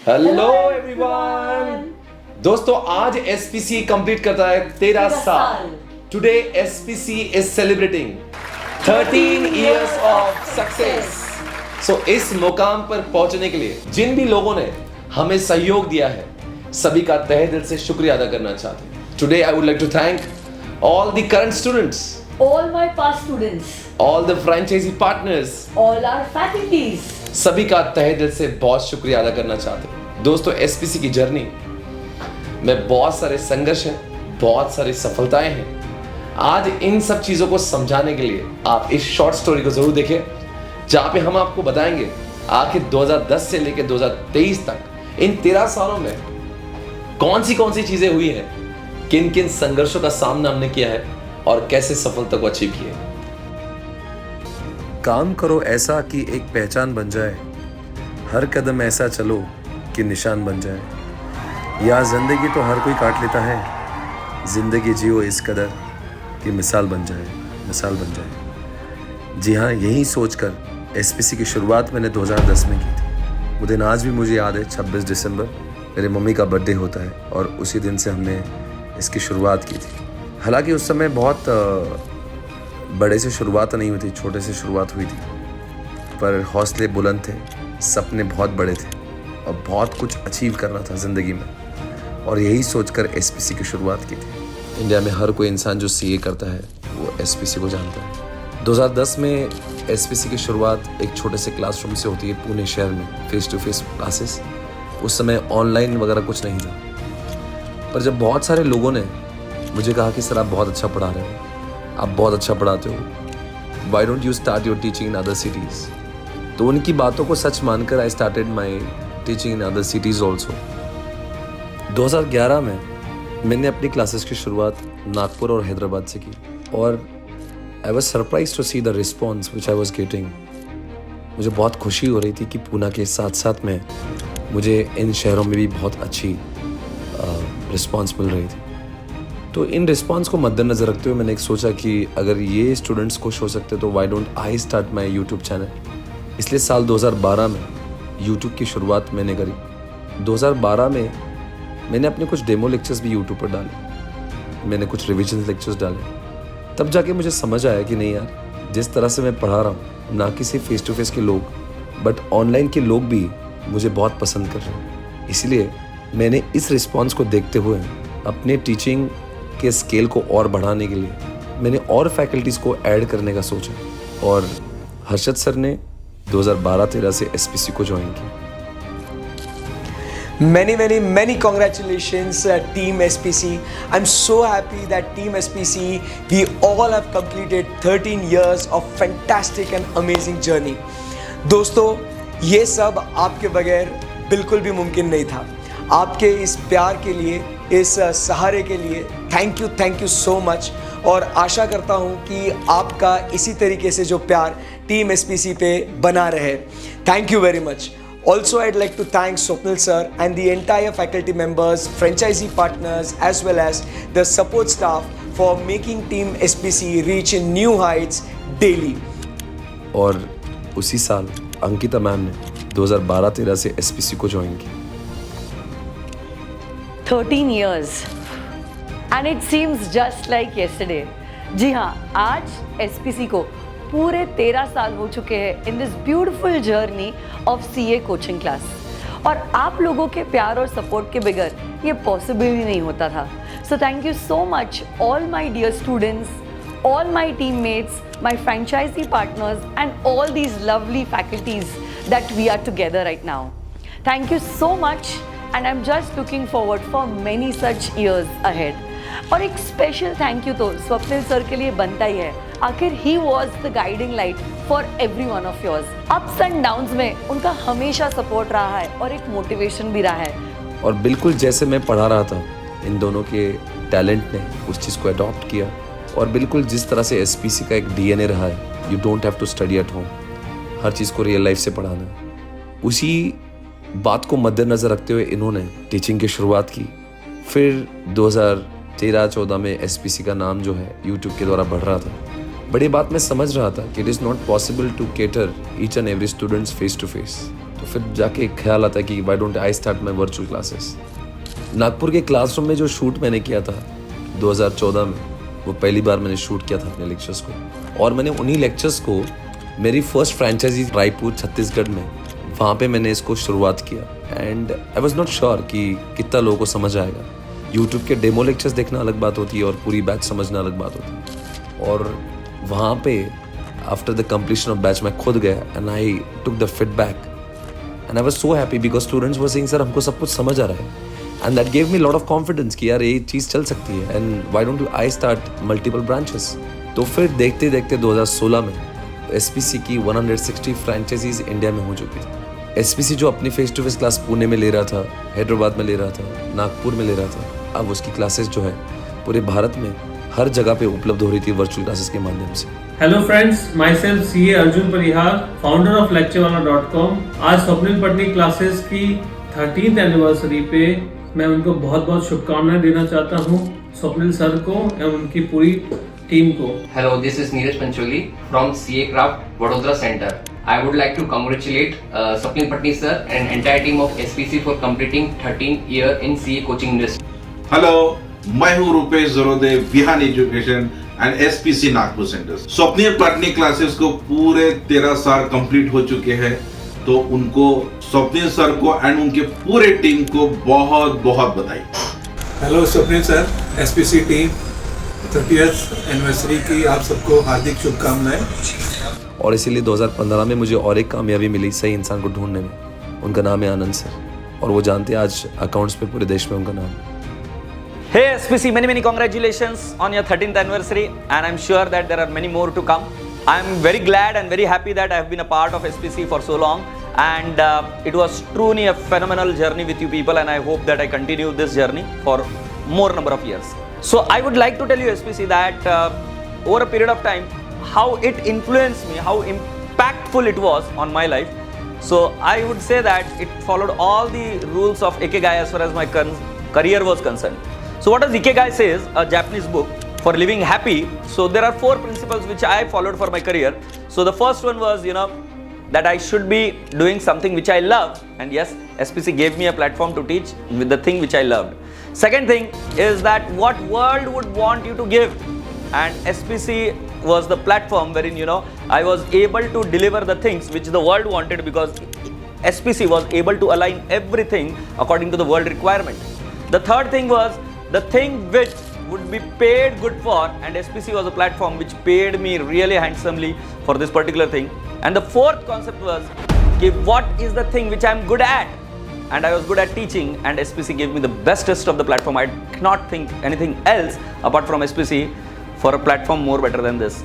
Hello everyone. दोस्तों आज SPC complete करता है 13 साल। Today SPC is celebrating 13 years of success. So इस मुकाम पर पहुंचने के लिए जिन भी लोगों ने हमें सहयोग दिया है सभी का तहे दिल से शुक्रिया अदा करना चाहते हैं। Today I would like to thank all the current students, all my past students, all the franchisee partners, all our faculties, सभी का तहे दिल से बहुत शुक्रिया अदा करना चाहते हैं। दोस्तों एसपीसी की जर्नी में बहुत सारे संघर्ष हैं, बहुत सारी सफलताएं हैं। आज इन सब चीजों को समझाने के लिए आप इस शॉर्ट स्टोरी को जरूर देखें, जहां पे हम आपको बताएंगे आखिर 2010 से लेकर 2023 तक इन 13 सालों में कौन सी चीजें हुई हैं, किन किन संघर्षों का सामना हमने किया है और कैसे सफलता को अचीव किए। काम करो ऐसा कि एक पहचान बन जाए, हर कदम ऐसा चलो कि निशान बन जाए। या जिंदगी तो हर कोई काट लेता है, जिंदगी जियो इस कदर कि मिसाल बन जाए। जी हाँ, यही सोचकर एसपीसी की शुरुआत मैंने 2010 में की थी। वो दिन आज भी मुझे याद है। 26 दिसंबर मेरे मम्मी का बर्थडे होता है और उसी दिन से हमने इसकी शुरुआत की थी। हालांकि उस समय बहुत बड़े से शुरुआत नहीं हुई थी, छोटे से शुरुआत हुई थी, पर हौसले बुलंद थे, सपने बहुत बड़े थे और बहुत कुछ अचीव करना था ज़िंदगी में, और यही सोचकर एसपीसी की शुरुआत की थी। इंडिया में हर कोई इंसान जो सीए करता है वो एसपीसी को जानता है। 2010 में एसपीसी की शुरुआत एक छोटे से क्लासरूम से होती है पुणे शहर में, फेस टू फेस क्लासेस। उस समय ऑनलाइन वगैरह कुछ नहीं था, पर जब बहुत सारे लोगों ने मुझे कहा कि सर आप बहुत अच्छा पढ़ा रहे हो, आप बहुत अच्छा पढ़ाते हो, why don't you start your teaching in other cities. तो उनकी बातों को सच मानकर I started my teaching in other cities also. 2011 में मैंने अपनी क्लासेस की शुरुआत नागपुर और हैदराबाद से की, और I was surprise to see the response which I was getting. मुझे बहुत खुशी हो रही थी कि पूना के साथ साथ में मुझे इन शहरों में भी बहुत अच्छी रिस्पॉन्स मिल रही थी। तो इन रिस्पॉन्स को मद्देनज़र रखते हुए मैंने एक सोचा कि अगर ये स्टूडेंट्स खुश हो सकते तो Y don't I start my YouTube channel. इसलिए साल 2012 में यूट्यूब की शुरुआत मैंने करी। 2012 में मैंने अपने कुछ डेमो लेक्चर्स भी यूट्यूब पर डाले, मैंने कुछ रिविजन लेक्चर्स डाले। तब जाके मुझे समझ आया कि नहीं यार, जिस तरह से मैं पढ़ा रहा हूँ, ना कि सिर्फ फेस टू फेस के लोग बट ऑनलाइन के लोग भी मुझे बहुत पसंद कर रहे हैं। इसलिए मैंने इस रिस्पॉन्स को देखते हुए अपने टीचिंग के स्केल को और बढ़ाने के लिए मैंने और फैकल्टीज़ को ऐड करने का सोचा, और हर्षद सर ने 2012-13 से एसपीसी को ज्वाइन किया। Many congratulations, Team SPC. I'm so happy that Team SPC, we all have completed 13 years of fantastic and amazing journey. दोस्तों, ये सब आपके बगैर बिल्कुल भी मुमकिन नहीं था। आपके इस प्यार के लिए, इस सहारे के लिए थैंक यू सो मच, और आशा करता हूँ कि आपका इसी तरीके से जो प्यार टीम एसपीसी पे बना रहे। Thank you very much. Also, I'd like to thank Swapnil sir and the entire faculty members, franchisee partners, as well as the support staff for making Team SPC reach new heights daily. और उसी साल Ankita ma'am ने 2012-13 से SPC को join किया। 13 years and it seems just like yesterday. जी हाँ, आज SPC को पूरे 13 साल हो चुके हैं in this beautiful journey of CA coaching class, और आप लोगों के प्यार और सपोर्ट के बगैर ये पॉसिबल ही नहीं होता था। So thank you so much all my dear students, all my teammates, my franchisee partners and all these lovely faculties that we are together right now. Thank you so much and I'm just looking forward for many such years ahead. और एक special thank you तो Swapnil sir के लिए बनता ही है। आखिर he was the guiding light for every one of yours. Ups and downs में उनका हमेशा सपोर्ट रहा है और एक मोटिवेशन भी रहा है। और बिल्कुल जैसे मैं पढ़ा रहा था, इन दोनों के टैलेंट ने उस चीज़ को अडॉप्ट किया, और बिल्कुल जिस तरह से एसपीसी का एक डीएनए रहा है, you don't have to study at home, हर चीज़ को रियल लाइफ से पढ़ाना, उसी बात को मद्देनज़र रखते हुए इन्होंने टीचिंग की शुरुआत की। फिर 2013-14 में एसपीसी का नाम जो है यूट्यूब के द्वारा बढ़ रहा था। बड़ी बात मैं समझ रहा था कि it is not possible to cater each and every students face to face, तो फिर जाके एक ख्याल आता है कि why don't I start my virtual classes. Nagpur के क्लासरूम में जो शूट मैंने किया था 2014 में, वो पहली बार मैंने शूट किया था अपने लेक्चर्स को, और मैंने उन्हीं लेक्चर्स को मेरी फर्स्ट फ्रेंचाइजी रायपुर छत्तीसगढ़ में, वहाँ पे मैंने इसको शुरुआत किया। And I was not sure कि कितना लोगों को समझ आएगा। यूट्यूब के डेमो लेक्चर्स देखना अलग बात होती है और पूरी बैच समझना अलग बात होती है। और वहाँ पे after the completion of batch मैं खुद गया and I took the feedback and I was so happy because students were saying sir हमको सब कुछ समझ आ रहा है, and that gave me lot of confidence कि यार ये चीज़ चल सकती है and why don't you I start multiple branches. तो फिर देखते देखते 2016 में एसपीसी की 160 फ्रेंचाइजीज इंडिया में हो चुकी थी। एसपीसी जो अपनी face to face class Pune में ले रहा था, हैदराबाद में ले रहा था, नागपुर में ले रहा था, अब उसकी क्लासेस जो है पूरे भारत में हर जगह पे उपलब्ध हो रही थी वर्चुअल क्लासेस के माध्यम से। Hello friends, my self CA Arjun Parihar, founder of lecturewala.com। आज स्वप्निल पटनी क्लासेस की 13th एनिवर्सरी पे मैं उनको बहुत बहुत शुभकामनाएं देना चाहता हूँ, स्वप्निल सर को एवं उनकी पूरी टीम को। Hello, this is Neeraj Pancholi from CA Craft, Vadodara Center. I would like to congratulate Swapnil Patni sir and entire team of SPC for completing 13 year in CA coaching industry. Hello, मैं हूँ Rupesh Jarode, Vihaan education and SPC Nagpur centre. Swapnil Patni classes को पूरे 13 साल complete हो चुके हैं, तो उनको स्वप्निल सर को एंड उनके पूरे टीम को बहुत बहुत बधाई। Hello Swapnil sir, SPC team 30th anniversary की आप सबको हार्दिक शुभकामनाएं। और इसीलिए 2015 में मुझे और एक कामयाबी मिली सही इंसान को ढूंढने में। उनका नाम है आनंद सर, और वो जानते हैं आज अकाउंट्स पे पूरे देश में उनका नाम है। Hey SPC, many congratulations on your 13th anniversary, and I'm sure that there are many more to come. I'm very glad and very happy that I have been a part of SPC for so long, and it was truly a phenomenal journey with you people, and I hope that I continue this journey for more number of years. So I would like to tell you SPC that over a period of time, how it influenced me, how impactful it was on my life. So I would say that it followed all the rules of Ikigai as far as my career was concerned. So what does Ikigai says, a Japanese book for living happy. So there are 4 principles which I followed for my career. So the first one was, that I should be doing something which I love, and yes, SPC gave me a platform to teach with the thing which I loved. Second thing is that what world would want you to give, and SPC was the platform wherein I was able to deliver the things which the world wanted, because SPC was able to align everything according to the world requirement. The third thing was the thing which would be paid good for, and SPC was a platform which paid me really handsomely for this particular thing. And the fourth concept was, what is the thing which I am good at? And I was good at teaching, and SPC gave me the bestest of the platform. I cannot think anything else apart from SPC for a platform more better than this.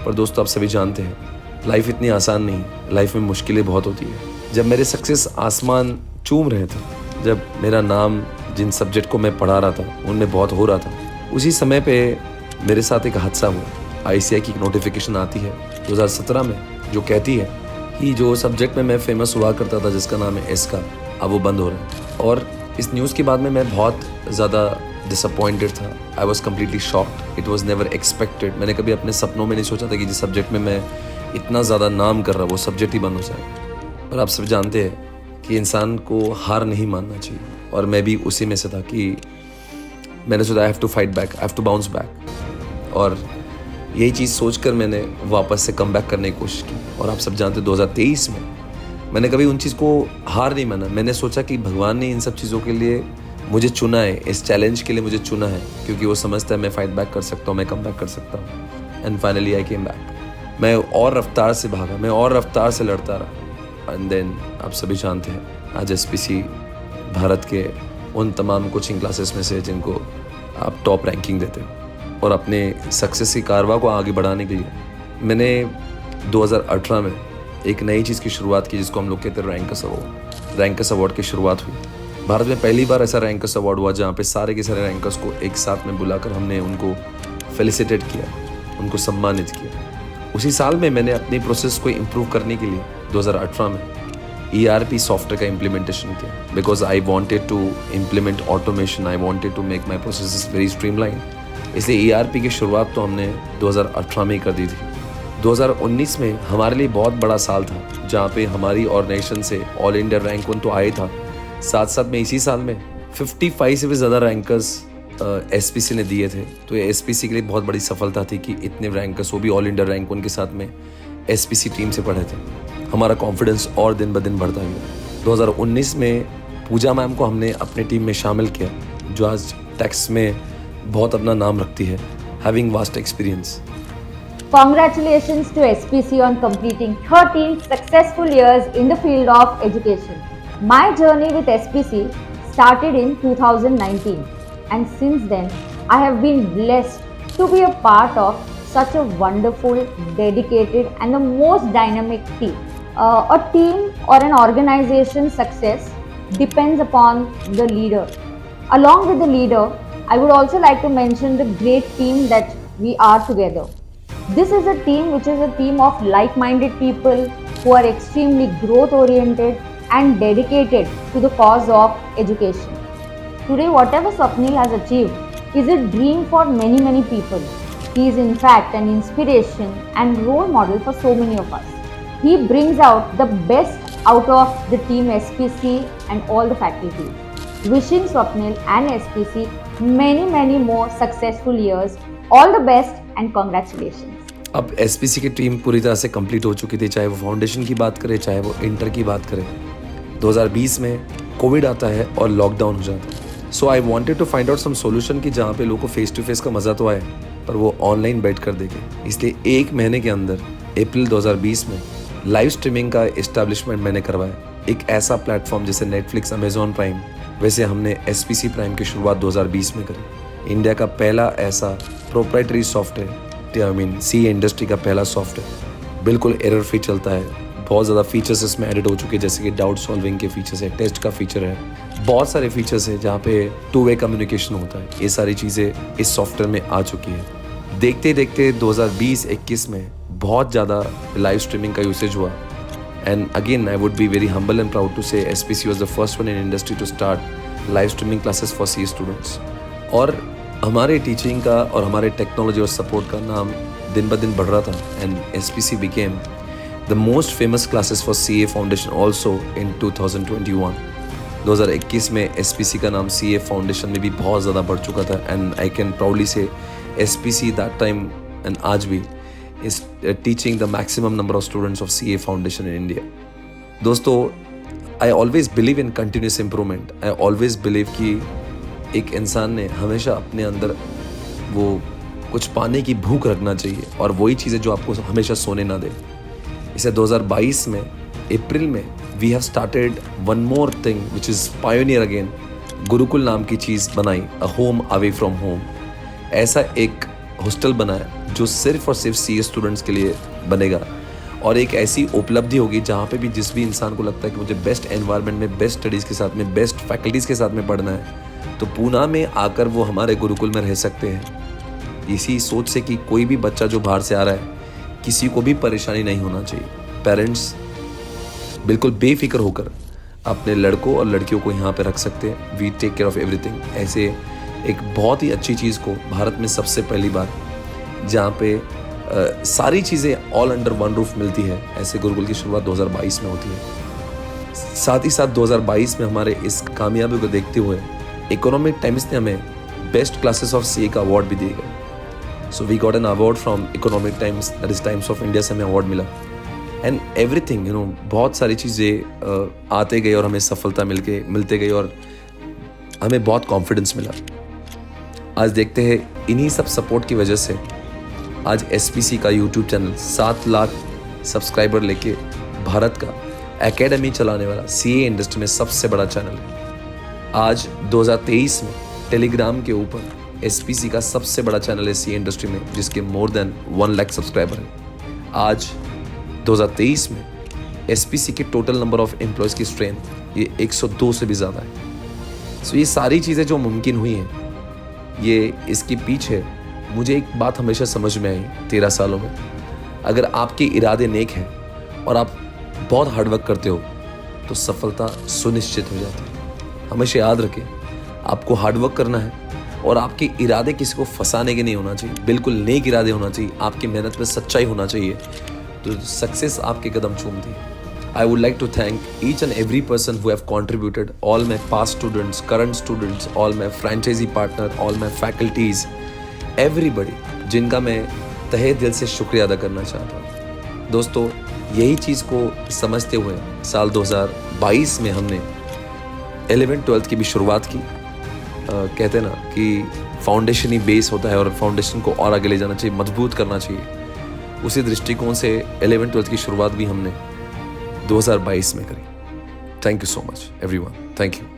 पर दोस्तों आप सभी जानते हैं life इतनी आसान नहीं, life में मुश्किलें बहुत होती है। जब मेरे सक्सेस आसमान चूम रहे थे, जब मेरा नाम जिन सब्जेक्ट को मैं पढ़ा रहा था उनमें बहुत हो रहा था, उसी समय पे मेरे साथ एक हादसा हुआ। ICI की नोटिफिकेशन आती है 2017 में, जो कहती है कि जो सब्जेक्ट में मैं फेमस हुआ करता था जिसका नाम है इसका, अब वो बंद हो रहा है। और इस न्यूज़ के बाद में मैं बहुत ज़्यादा डिसअपॉइंटेड था। I was completely shocked, it was never expected. मैंने कभी अपने सपनों में नहीं सोचा था कि जिस सब्जेक्ट में मैं इतना ज़्यादा नाम कर रहा वो सब्जेक्ट ही बंद हो जाए। पर आप सब जानते हैं कि इंसान को हार नहीं मानना चाहिए, और मैं भी उसी में से था कि मैंने सोचा I have to fight back, I have to bounce back, और यही चीज़ सोचकर मैंने वापस से कम बैक करने की कोशिश की। और आप सब जानते 2023 में मैंने कभी उन चीज़ को हार नहीं माना। मैंने सोचा कि भगवान ने इन सब चीज़ों के लिए मुझे चुना है, इस चैलेंज के लिए मुझे चुना है, क्योंकि वो समझता है मैं फाइट बैक कर सकता हूँ, मैं कम बैक कर सकता हूँ। And finally I came back. मैं और रफ्तार से भागा, मैं और रफ्तार से लड़ता रहा। एंड देन आप सभी जानते हैं आज SPC भारत के उन तमाम कोचिंग क्लासेस में से जिनको आप टॉप रैंकिंग देते हो, और अपने सक्सेस की कारवा को आगे बढ़ाने के लिए मैंने 2018 में एक नई चीज़ की शुरुआत की जिसको हम लोग कहते हैं रैंकर्स अवार्ड। रैंकर्स अवार्ड की शुरुआत हुई भारत में, पहली बार ऐसा रैंकर्स अवार्ड हुआ जहाँ पे सारे के सारे रैंकर्स को एक साथ में बुलाकर हमने उनको फेलिसिटेट किया, उनको सम्मानित किया। उसी साल में मैंने अपनी प्रोसेस को इम्प्रूव करने के लिए 2018 में ERP सॉफ्टवेयर का इम्प्लीमेंटेशन किया, because I wanted to implement automation, I wanted to make my process very streamline. इसलिए ERP की शुरुआत तो हमने 2018 में ही कर दी थी। 2019 में हमारे लिए बहुत बड़ा साल था, जहाँ पे हमारी ऑर्गेनाइजेशन से ऑल इंडिया रैंक 1 तो आए था, साथ साथ में इसी साल में 55 से भी ज़्यादा रैंकर्स एसपीसी ने दिए थे। तो ये एसपीसी के लिए बहुत बड़ी सफलता थी कि इतने रैंकर्स, वो भी ऑल इंडिया रैंक 1 के साथ में एसपीसी टीम से पढ़े थे। हमारा कॉन्फिडेंस और दिन ब दिन बढ़ता गया। 2019 में पूजा मैम को हमने अपने टीम में शामिल किया, जो आज टैक्स में बहुत अपना नाम रखती है, having vast experience. Congratulations to SPC on completing 13 successful years in the field of education. My journey with SPC started in 2019, and since then I have been blessed to be a part of such a wonderful, dedicated and the most dynamic team. A team or an organization's success depends upon the leader. Along with the leader, I would also like to mention the great team that we are together. This is a team which is a team of like-minded people who are extremely growth-oriented and dedicated to the cause of education. Today, whatever Swapnil has achieved is a dream for many people. He is in fact an inspiration and role model for so many of us. He brings out the best out of the team SPC and all the faculty. Wishing Swapnil and SPC many more successful years. All the best and congratulations. अब SPC की team पूरी तरह से complete हो चुकी थी, चाहे वो फाउंडेशन की बात करें, चाहे वो इंटर की बात करें। 2020 में कोविड आता है और लॉकडाउन हो जाता है। So I wanted to find out some solution कि जहाँ पे लोगों को फेस टू फेस का मज़ा तो आए, पर वो ऑनलाइन बैठ कर देखे। इसलिए 1 महीने के अंदर अप्रैल 2020 में लाइव स्ट्रीमिंग का इस्टेब्लिशमेंट मैंने करवाया। एक ऐसा प्लेटफॉर्म जैसे नेटफ्लिक्स, अमेजॉन प्राइम, वैसे हमने एसपीसी प्राइम की शुरुआत 2020 में करी। इंडिया का पहला ऐसा proprietary software, I mean C industry का पहला सॉफ्टवेयर, बिल्कुल एरर फ्री चलता है। बहुत ज़्यादा फीचर्स इसमें एडिट हो चुके हैं, जैसे कि डाउट सॉल्विंग के फीचर्स है, टेस्ट का फीचर है, बहुत सारे फीचर्स है जहाँ पे 2-वे कम्युनिकेशन होता है। ये सारी चीज़ें इस सॉफ्टवेयर में आ चुकी है। देखते देखते 2020-21 में बहुत ज़्यादा लाइव स्ट्रीमिंग का यूसेज हुआ। And again I would be very humble and proud to say SPC was the first one in industry to start live streaming classes for CA students. और हमारे टीचिंग का और हमारे टेक्नोलॉजी और support का नाम दिन ब दिन बढ़ रहा था। And SPC became the most famous classes for CA foundation also in 2021। 2021 में एसपीसी का नाम सीए फाउंडेशन में भी बहुत ज़्यादा बढ़ चुका था। And I can proudly say SPC that time and आज भी is teaching the maximum number of students of CA foundation in India. दोस्तों, I always believe in continuous improvement. I always believe कि एक इंसान ने हमेशा अपने अंदर वो कुछ पाने की भूख रखना चाहिए, और वही चीज़ें जो आपको हमेशा सोने ना दे। इसे 2022 में अप्रैल में we have started one more thing which is pioneer again. Gurukul नाम की चीज़ बनाई, a home away from home. ऐसा एक हॉस्टल बनाया जो सिर्फ और सिर्फ सीए स्टूडेंट्स के लिए बनेगा, और एक ऐसी उपलब्धि होगी जहाँ पे भी जिस भी इंसान को लगता है कि मुझे बेस्ट एनवायरनमेंट में, बेस्ट स्टडीज़ के साथ में, बेस्ट फैकल्टीज़ के साथ में पढ़ना है, तो पूना में आकर वो हमारे गुरुकुल में रह सकते हैं। इसी सोच से कि कोई भी बच्चा जो बाहर से आ रहा है, किसी को भी परेशानी नहीं होना चाहिए। पेरेंट्स बिल्कुल बेफिक्र होकर अपने लड़कों और लड़कियों को यहाँ पे रख सकते हैं। We take care of everything. ऐसे एक बहुत ही अच्छी चीज़ को भारत में सबसे पहली बार, जहाँ पे सारी चीज़ें ऑल अंडर वन रूफ मिलती है, ऐसे गुरुकुल की शुरुआत 2022 में होती है। साथ ही साथ 2022 में हमारे इस कामयाबी को देखते हुए इकोनॉमिक टाइम्स ने हमें बेस्ट क्लासेस ऑफ सीए का अवार्ड भी दिया। So we got an award from Economic Times, that is Times of India से हमें अवार्ड मिला। एंड एवरीथिंग, बहुत सारी चीज़ें आते गए और हमें सफलता मिलते गई, और हमें बहुत कॉन्फिडेंस मिला। आज देखते हैं इन्हीं सब सपोर्ट की वजह से आज एसपीसी का यूट्यूब चैनल 7 लाख सब्सक्राइबर लेके भारत का एकेडमी चलाने वाला सीए इंडस्ट्री में सबसे बड़ा चैनल है। आज 2023 में टेलीग्राम के ऊपर एसपीसी का सबसे बड़ा चैनल है सीए इंडस्ट्री में, जिसके मोर देन 1 लाख सब्सक्राइबर हैं। आज 2023 में एसपीसी के टोटल नंबर ऑफ एम्प्लॉयज़ की स्ट्रेंथ ये 102 से भी ज़्यादा है। सो ये सारी चीज़ें जो मुमकिन हुई हैं, ये इसके पीछे मुझे एक बात हमेशा समझ में आई 13 सालों में। अगर आपके इरादे नेक हैं और आप बहुत हार्डवर्क करते हो तो सफलता सुनिश्चित हो जाती है। हमेशा याद रखें, आपको हार्डवर्क करना है और आपके इरादे किसी को फंसाने के नहीं होना चाहिए, बिल्कुल नेक इरादे होना चाहिए। आपकी मेहनत में सच्चाई होना चाहिए, तो सक्सेस आपके कदम चूमती है। I would like to thank each and every person who have contributed, all my past students, current students, all my franchisee partner, all my faculties, everybody जिनका मैं तहे दिल से शुक्रिया अदा करना चाहता हूँ। दोस्तों, यही चीज़ को समझते हुए साल 2022 में हमने 11th-12th की भी शुरुआत की। कहते हैं ना कि फाउंडेशन ही बेस होता है और फाउंडेशन को और आगे ले जाना चाहिए, मजबूत करना चाहिए। उसी दृष्टिकोण से 11th-12th की शुरुआत भी हमने 2022 में करी। Thank you so much everyone, thank you.